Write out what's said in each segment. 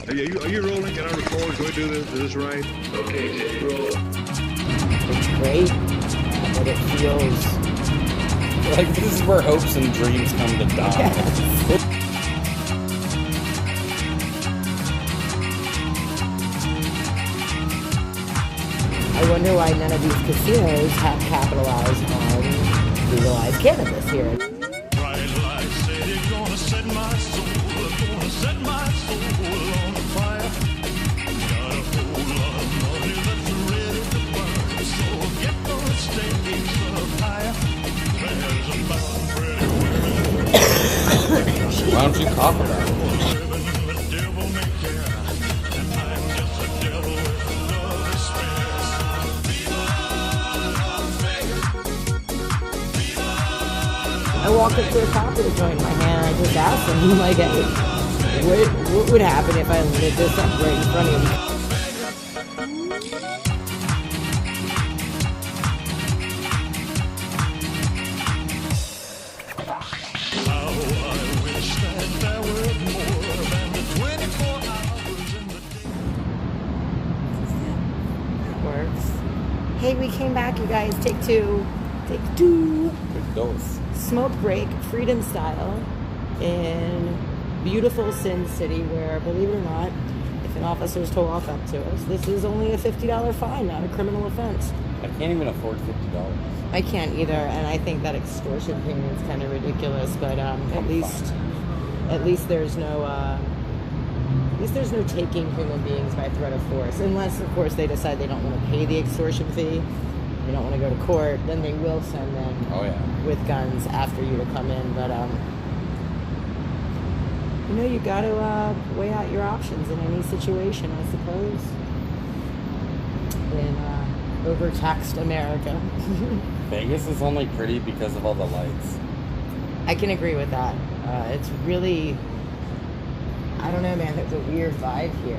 Are you rolling? Can I record? Can we do this? Is this right? Okay, Jay, roll. It's great, but it feels like this is where hopes and dreams come to die. Yes. I wonder why none of these casinos have capitalized on legalized cannabis here. Why don't you cough about it? I walked up to a cop with a joint in my hand and I just asked him, like, hey, what would happen if I lit this up right in front of you? Hey, we came back, you guys. Take two. Take two. Take those. Smoke break, freedom style, in beautiful Sin City, where, believe it or not, if an officer's to walk up to us, this is only a $50 fine, not a criminal offense. I can't even afford $50. I can't either, and I think that extortion payment's kind of ridiculous. But at least there's no. At least there's no taking human beings by threat of force, unless, of course, they decide they don't want to pay the extortion fee, they don't want to go to court, then they will send them with guns after you to come in. But, you got to weigh out your options in any situation, I suppose, in overtaxed America. Vegas is only pretty because of all the lights. I can agree with that. It's really... I don't know, man. There's a weird vibe here.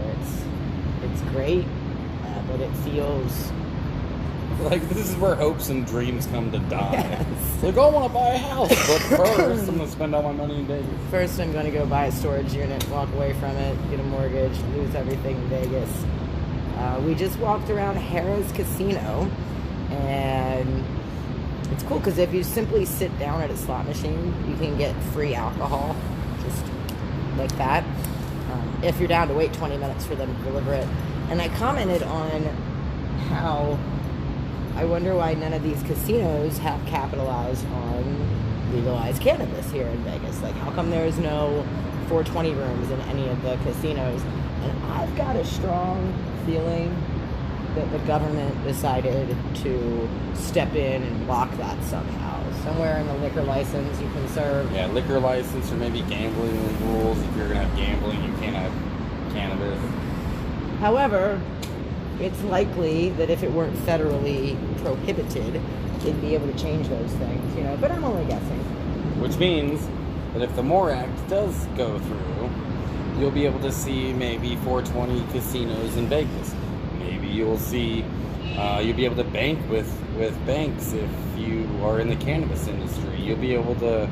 It's great, but it feels like this is where hopes and dreams come to die. Yes. Like, I want to buy a house, but first I'm going to spend all my money in Vegas. First, I'm going to go buy a storage unit, walk away from it, get a mortgage, lose everything in Vegas. We just walked around Harrah's Casino, and it's cool because if you simply sit down at a slot machine, you can get free alcohol, just like that. If you're down to wait 20 minutes for them to deliver it. And I commented on how I wonder why none of these casinos have capitalized on legalized cannabis here in Vegas. Like, how come there's no 420 rooms in any of the casinos? And I've got a strong feeling that the government decided to step in and block that somehow. Somewhere in the liquor license you can serve. Yeah, liquor license or maybe gambling rules. If you're going to have gambling, you can't have cannabis. However, it's likely that if it weren't federally prohibited, they'd be able to change those things, but I'm only guessing. Which means that if the MORE Act does go through, you'll be able to see maybe 420 casinos in Vegas. Maybe you'll see, you'll be able to bank with banks if you are in the cannabis industry. You'll be able to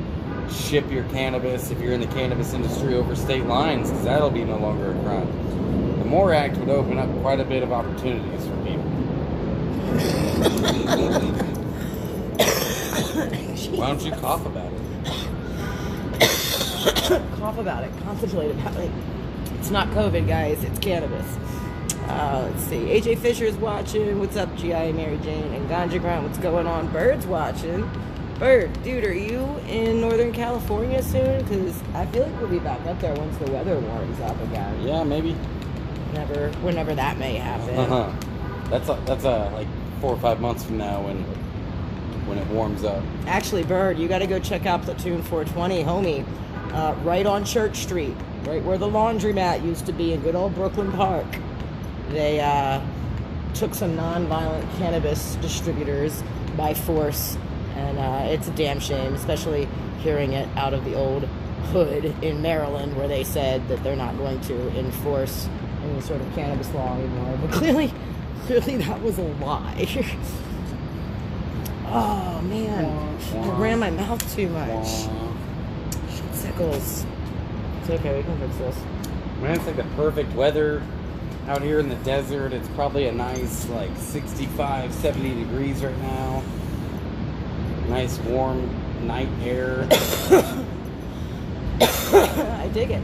ship your cannabis if you're in the cannabis industry over state lines, because that'll be no longer a crime. The MORE Act would open up quite a bit of opportunities for people. Why don't you cough about it? Cough about it. Contemplate about it. It's not COVID, guys. It's cannabis. Let's see. AJ Fisher's watching. What's up, G.I. Mary Jane and Ganja Grunt? What's going on? Bird's watching. Bird, dude, are you in Northern California soon? Because I feel like we'll be back up there once the weather warms up again. Yeah, maybe. Whenever that may happen. That's like 4 or 5 months from now when it warms up. Actually, Bird, you got to go check out Platoon 420, homie. Right on Church Street, right where the laundromat used to be in good old Brooklyn Park. They took some non-violent cannabis distributors by force, and it's a damn shame, especially hearing it out of the old hood in Maryland, where they said that they're not going to enforce any sort of cannabis law anymore. But clearly that was a lie. Oh man, I ran my mouth too much. Shit tickles. It's okay, we can fix this. Man, it's like the perfect weather out here in the desert. It's probably a nice, like, 65, 70 degrees right now. Nice, warm night air. I dig it.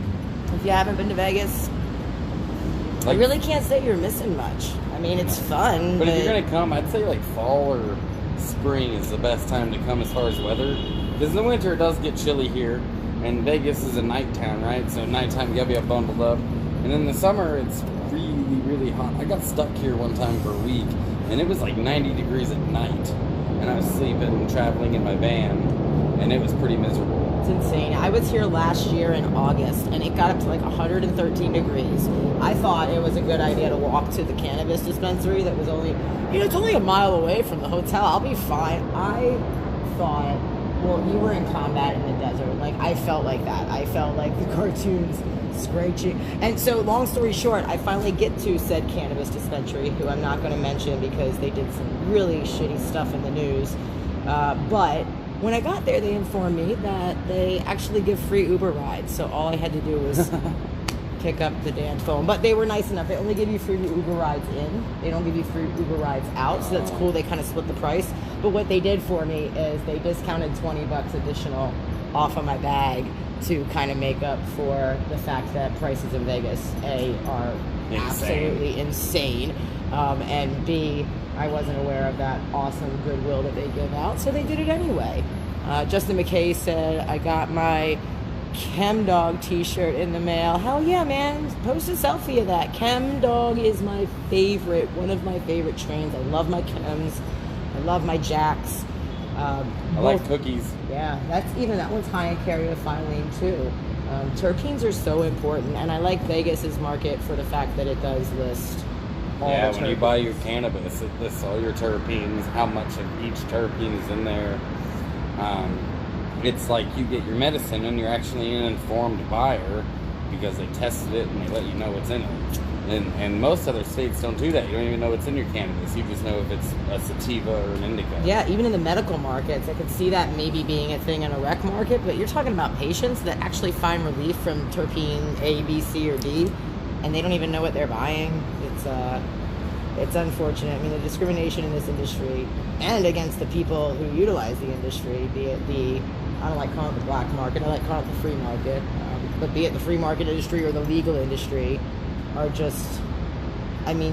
If you haven't been to Vegas, I really can't say you're missing much. I mean, it's fun. But if you're going to come, I'd say, like, fall or spring is the best time to come as far as weather. Because in the winter, it does get chilly here. And Vegas is a night town, right? So nighttime, you gotta be up bundled up. And in the summer, it's really, really hot. I got stuck here one time for a week, and it was like 90 degrees at night. And I was sleeping, traveling in my van, and it was pretty miserable. It's insane. I was here last year in August, and it got up to like 113 degrees. I thought it was a good idea to walk to the cannabis dispensary that was only, it's only a mile away from the hotel. I'll be fine. I thought... Well, you were in combat in the desert. Like, I felt like that. I felt like the cartoons screeching. And so, long story short, I finally get to said cannabis dispensary, who I'm not going to mention because they did some really shitty stuff in the news. But when I got there, they informed me that they actually give free Uber rides. So all I had to do was pick up the damn phone. But they were nice enough. They only give you free Uber rides in. They don't give you free Uber rides out. So that's cool. They kind of split the price. But what they did for me is they discounted $20 additional off of my bag to kind of make up for the fact that prices in Vegas, A, are absolutely insane. And B, I wasn't aware of that awesome goodwill that they give out. So they did it anyway. Justin McKay said, I got my Chem Dog t-shirt in the mail. Hell yeah, man. Post a selfie of that. Chem Dog is my favorite, one of my favorite strains. I love my Chems. I love my Jacks. I like cookies. Yeah, that one's high in caryophyllene too. Terpenes are so important, and I like Vegas's market for the fact that it does list all the terpenes. When you buy your cannabis, it lists all your terpenes, how much of each terpene is in there. It's like you get your medicine and you're actually an informed buyer because they tested it and they let you know what's in it. And most other states don't do that. You don't even know what's in your cannabis. You just know if it's a sativa or an indica. Yeah, even in the medical markets, I could see that maybe being a thing in a rec market, but you're talking about patients that actually find relief from terpene A, B, C, or D, and they don't even know what they're buying. It's unfortunate. I mean, the discrimination in this industry and against the people who utilize the industry, be it I don't like calling it the black market, I like calling it the free market, but be it the free market industry or the legal industry, are just,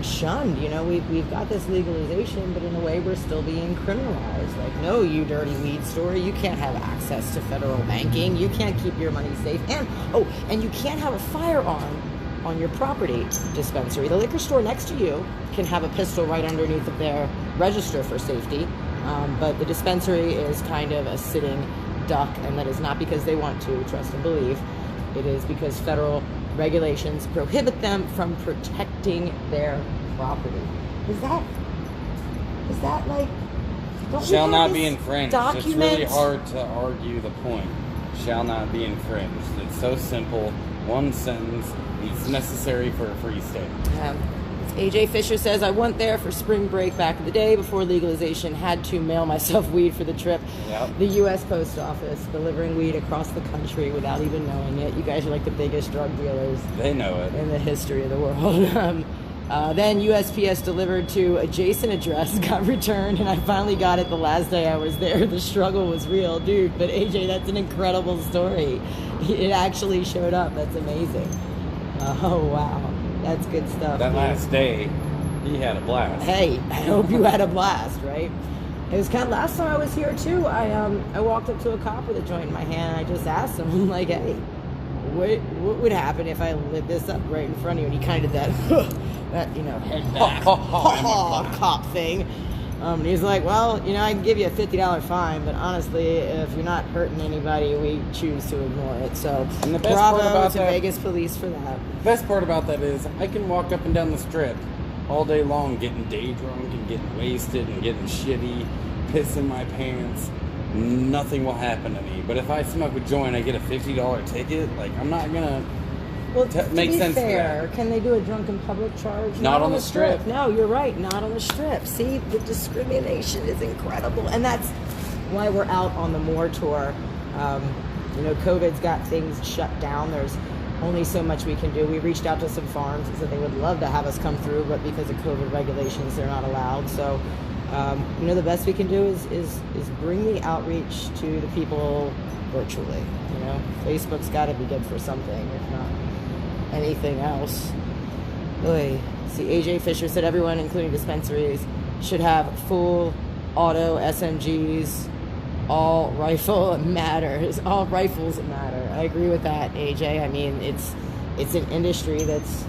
shunned. We've got this legalization, but in a way we're still being criminalized. Like, no, you dirty weed store, you can't have access to federal banking, you can't keep your money safe, and you can't have a firearm on your property dispensary. The liquor store next to you can have a pistol right underneath of their register for safety, but the dispensary is kind of a sitting duck, and that is not because they want to, trust and believe. It is because federal regulations prohibit them from protecting their property. Is that like... Shall not be infringed. It's really hard to argue the point. Shall not be infringed. It's so simple. One sentence. It's necessary for a free state. AJ Fisher says, I went there for spring break back in the day before legalization. Had to mail myself weed for the trip. Yep. The U.S. Post Office delivering weed across the country without even knowing it. You guys are like the biggest drug dealers. They know it. In the history of the world. Then USPS delivered to adjacent address, got returned, and I finally got it the last day I was there. The struggle was real, dude. But AJ, that's an incredible story. It actually showed up. That's amazing. Oh, wow. That's good stuff. That last day, he had a blast. Hey, I hope you had a blast, right? It was kind of last time I was here too. I walked up to a cop with a joint in my hand. And I just asked him, I'm like, hey, what would happen if I lit this up right in front of you? And he kind of did that, head back, cop thing. And he's like, well, I can give you a $50 fine, but honestly, if you're not hurting anybody, we choose to ignore it. So, and the best part about to Vegas police for that. The best part about that is I can walk up and down the strip all day long getting day drunk and getting wasted and getting shitty, pissing my pants. Nothing will happen to me. But if I smoke a joint, I get a $50 ticket. Like, I'm not going to... Well, to be fair, can they do a drunken public charge? Not on the strip. No, you're right. Not on the strip. See, the discrimination is incredible. And that's why we're out on the More Tour. COVID's got things shut down. There's only so much we can do. We reached out to some farms and said they would love to have us come through, but because of COVID regulations, they're not allowed. So, the best we can do is bring the outreach to the people virtually. Facebook's got to be good for something, if not anything else. Oy. See, AJ Fisher said everyone, including dispensaries, should have full auto SMGs. All rifle matters. All rifles matter. I agree with that, AJ. I mean, it's an industry that's...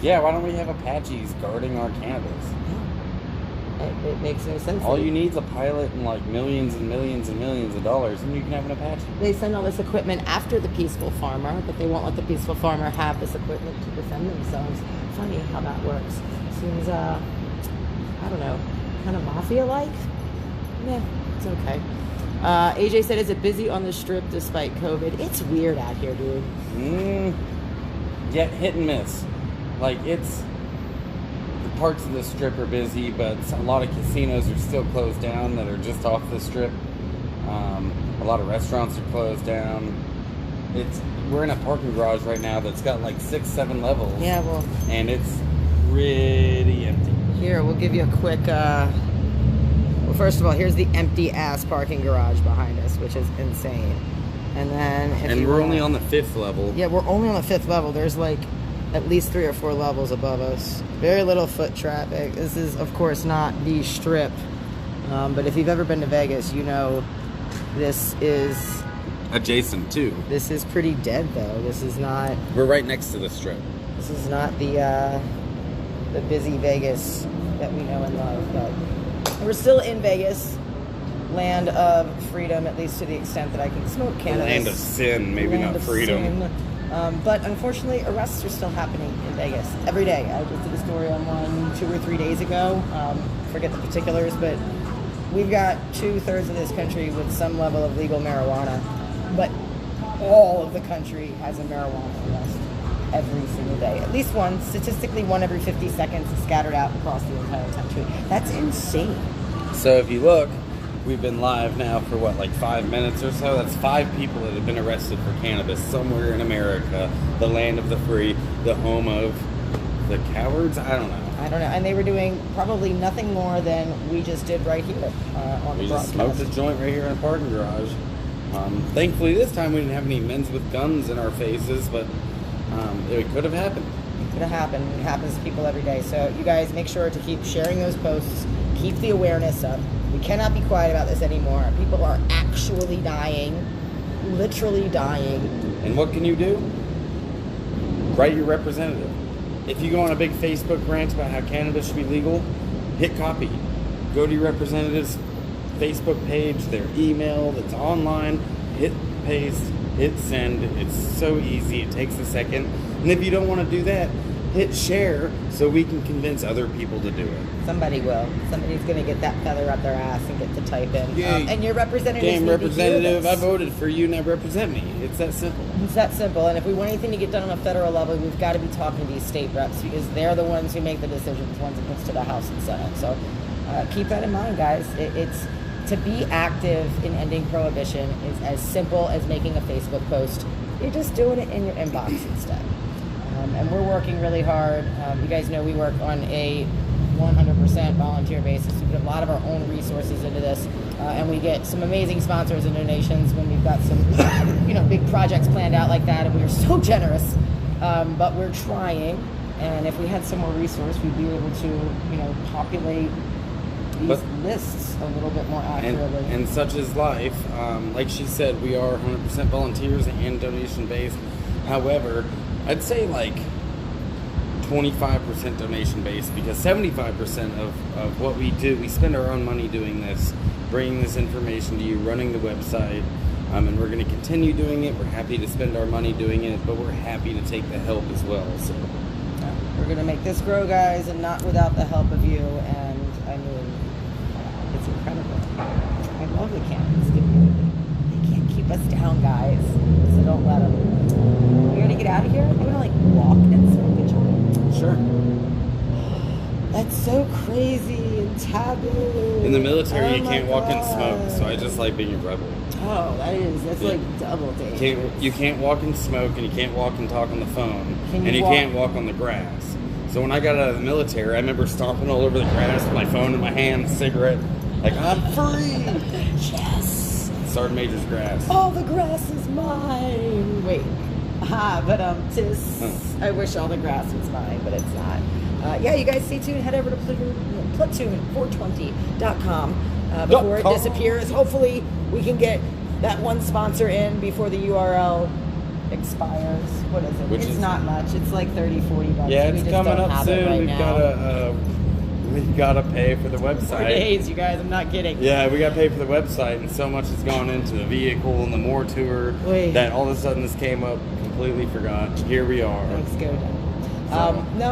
Yeah, why don't we have Apaches guarding our cannabis? It makes no sense. All you need is a pilot and like millions and millions and millions of dollars, and you can have an Apache. They send all this equipment after the peaceful farmer, but they won't let the peaceful farmer have this equipment to defend themselves. Funny how that works. Seems, I don't know, kind of mafia-like? Yeah, it's okay. AJ said, is it busy on the strip despite COVID? It's weird out here, dude. Yeah, hit and miss. Like, it's... Parts of the strip are busy, but a lot of casinos are still closed down that are just off the strip. A lot of restaurants are closed down. We're in a parking garage right now that's got like 6-7 levels. Yeah, well... And it's pretty empty. Here, we'll give you a quick... Well, first of all, here's the empty-ass parking garage behind us, which is insane. And then... And we're only on the 5th level. Yeah, we're only on the 5th level. There's like at least 3 or 4 levels above us. Very little foot traffic. This is, of course, not the strip. But if you've ever been to Vegas, you know this is... Adjacent, too. This is pretty dead, though. This is not... We're right next to the strip. This is not the busy Vegas that we know and love. But we're still in Vegas. Land of freedom, at least to the extent that I can smoke cannabis. Land of sin, maybe Land not of freedom. sin. But unfortunately, arrests are still happening in Vegas every day. I just did a story on one 2 or 3 days ago. Forget the particulars, but we've got 2/3 of this country with some level of legal marijuana. But all of the country has a marijuana arrest every single day. At least one, statistically 1 every 50 seconds, scattered out across the entire country. That's insane. So if you look, we've been live now for like 5 minutes or so. That's 5 people that have been arrested for cannabis somewhere in America, the land of the free, the home of the cowards. I don't know. And they were doing probably nothing more than we just did right here on the broadcast. We just smoked a joint right here in a parking garage. Thankfully, this time we didn't have any men with guns in our faces, but it could have happened. It could have happened. It happens to people every day. So you guys make sure to keep sharing those posts. Keep the awareness up. We cannot be quiet about this anymore. People are actually dying. Literally dying. And what can you do? Write your representative. If you go on a big Facebook rant about how cannabis should be legal, hit copy. Go to your representative's Facebook page, their email that's online, hit paste, hit send. It's so easy. It takes a second. And if you don't want to do that, hit share so we can convince other people to do it. Somebody will. Somebody's going to get that feather up their ass and get to type in. Yay. And your representative Damn representative, I voted for you, now represent me. It's that simple. It's that simple. And if we want anything to get done on a federal level, we've got to be talking to these state reps because they're the ones who make the decisions once it gets to the House and Senate. So keep that in mind, guys. It's to be active in ending prohibition is as simple as making a Facebook post. You're just doing it in your inbox instead. And we're working really hard. You guys know we work on a 100% volunteer basis. We put a lot of our own resources into this, and we get some amazing sponsors and donations when we've got some, big projects planned out like that. And we are so generous, but we're trying. And if we had some more resource, we'd be able to, populate these lists a little bit more accurately. And such is life. Like she said, we are 100% volunteers and donation based. However, I'd say like 25% donation based because 75% of what we do, we spend our own money doing this, bringing this information to you, running the website, and we're going to continue doing it. We're happy to spend our money doing it, but we're happy to take the help as well. So we're going to make this grow, guys, and not without the help of you. And I mean, it's incredible. I love the cannabis community. They can't keep us down, guys, so don't let them. We're gonna get out of here. We're gonna walk and smoke a joint. Sure. That's so crazy and taboo. In the military, you can't walk and smoke, so I just like being a rebel. Oh, that's like double dangerous. You can't walk and smoke, and you can't walk and talk on the phone, and you can't walk on the grass. So when I got out of the military, I remember stomping all over the grass with my phone in my hand, a cigarette, like, I'm free! Yes! Sergeant Major's grass. All the grass is mine! Wait. But I wish all the grass was mine, but it's not. Yeah, you guys stay tuned. Head over to platoon420.com before it disappears. Hopefully, we can get that one sponsor in before the URL expires. What is it? It's not much. It's like $30, $40. Yeah, we it's just coming don't up have soon. It right We've gotta pay for the website. 4 days, you guys. I'm not kidding. Yeah, we gotta pay for the website, and so much has gone into the vehicle and the more tour that all of a sudden this came up. Completely forgot. Here we are. Let's go down.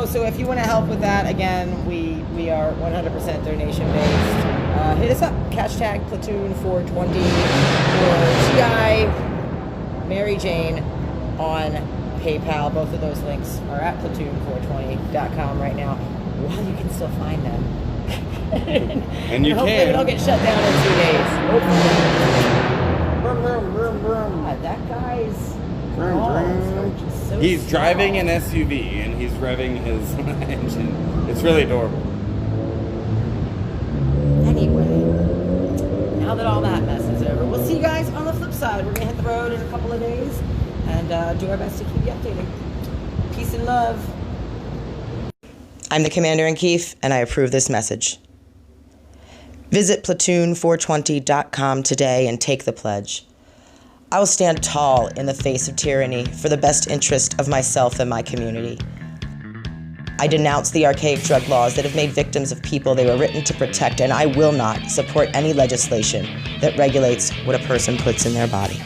So if you want to help with that, again, we are 100% donation based. Hit us up. Hashtag Platoon420 or GI Mary Jane on PayPal. Both of those links are at platoon420.com right now while you can still find them. and you hopefully can. we don't get shut down in 2 days. God, that guy's... He's driving an SUV and he's revving his engine. It's really adorable. Anyway, now that all that mess is over, we'll see you guys on the flip side. We're going to hit the road in a couple of days and do our best to keep you updated. Peace and love. I'm the Commander-in-Chief, and I approve this message. Visit platoon420.com today and take the pledge. I will stand tall in the face of tyranny for the best interest of myself and my community. I denounce the archaic drug laws that have made victims of people they were written to protect, and I will not support any legislation that regulates what a person puts in their body.